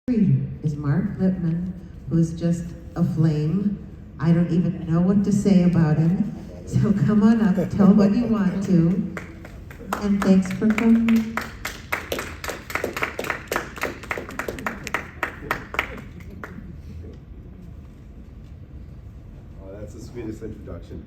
reader is Mark Lipman, who is just a flame. I don't even know what to say about him. So come on up, tell what you want to, and thanks for coming. Oh, that's the sweetest introduction.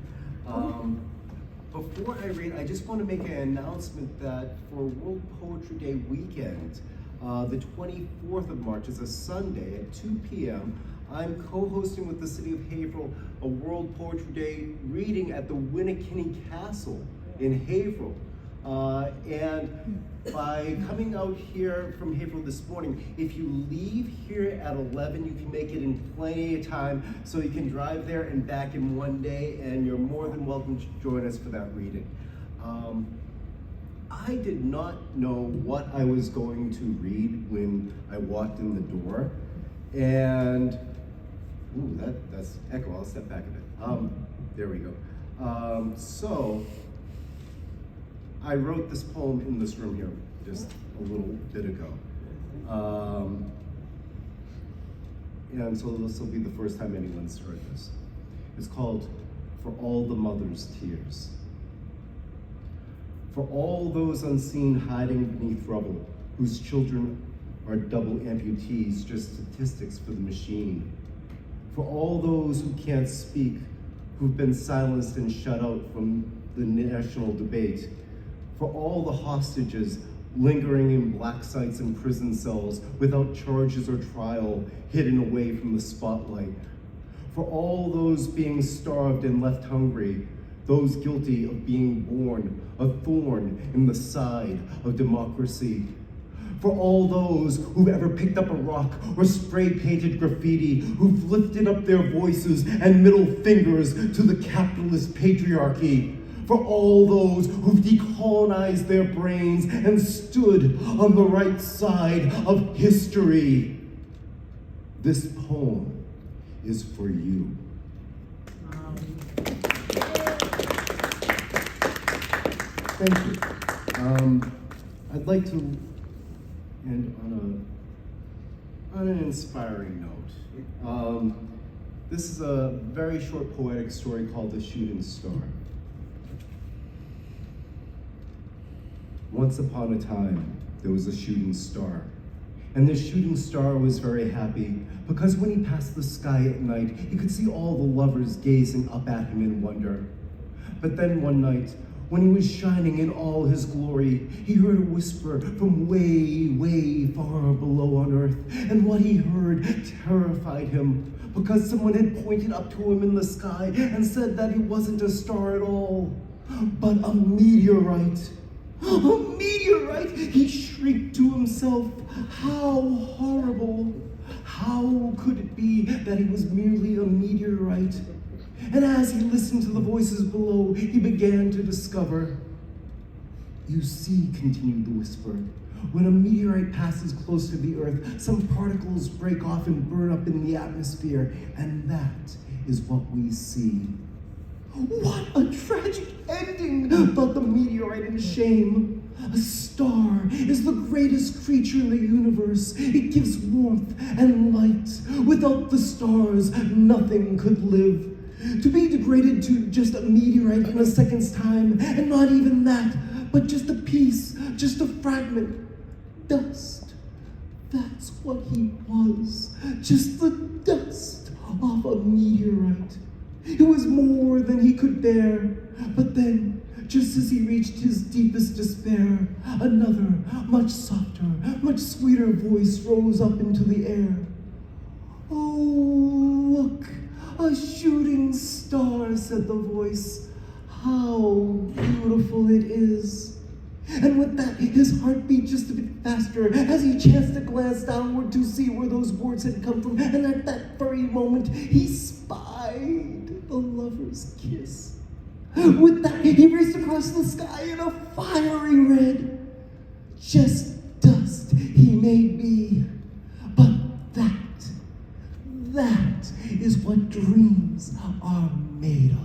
Before I read, I just want to make an announcement that for World Poetry Day weekend, the 24th of March is a Sunday at 2 p.m. I'm co-hosting with the City of Haverhill a World Poetry Day reading at the Winnikinny Castle in Haverhill. And by coming out here from Haverhill this morning, if you leave here at 11, you can make it in plenty of time so you can drive there and back in one day, and you're more than welcome to join us for that reading. I did not know what I was going to read when I walked in the door, and ooh, that's echo. I'll step back a bit. There we go. So I wrote this poem in this room here just a little bit ago. And so this will be the first time anyone's heard this. It's called For All the Mother's Tears. For all those unseen hiding beneath rubble, whose children are double amputees, just statistics for the machine. For all those who can't speak, who've been silenced and shut out from the national debate. For all the hostages lingering in black sites and prison cells without charges or trial, hidden away from the spotlight. For all those being starved and left hungry, those guilty of being born a thorn in the side of democracy. For all those who've ever picked up a rock or spray-painted graffiti, who've lifted up their voices and middle fingers to the capitalist patriarchy. For all those who've decolonized their brains and stood on the right side of history. This poem is for you. Thank you. I'd like to end on an inspiring note. This is a very short poetic story called The Shooting Star. Once upon a time, there was a shooting star. And this shooting star was very happy because when he passed the sky at night, he could see all the lovers gazing up at him in wonder. But then one night, when he was shining in all his glory, he heard a whisper from way, way far below on earth. And what he heard terrified him because someone had pointed up to him in the sky and said that he wasn't a star at all, but a meteorite. A meteorite! He shrieked to himself. How horrible! How could it be that he was merely a meteorite? And as he listened to the voices below, he began to discover. You see, continued the whisper, when a meteorite passes close to the earth, some particles break off and burn up in the atmosphere, and that is what we see. What a tragic ending, thought the meteorite in shame. A star is the greatest creature in the universe. It gives warmth and light. Without the stars, nothing could live. To be degraded to just a meteorite in a second's time, and not even that, but just a piece, just a fragment. Dust. That's what he was. Just the dust of a meteorite. It was more than he could bear. But then, just as he reached his deepest despair, another, much softer, much sweeter voice rose up into the air. Oh, look, a shooting star, said the voice. How beautiful it is. And with that, his heart beat just a bit faster as he chanced to glance downward to see where those words had come from. And at that very moment, he spied the lover's kiss. With that, he raced across the sky in a fiery red. Just dust he may be, but that is what dreams are made of.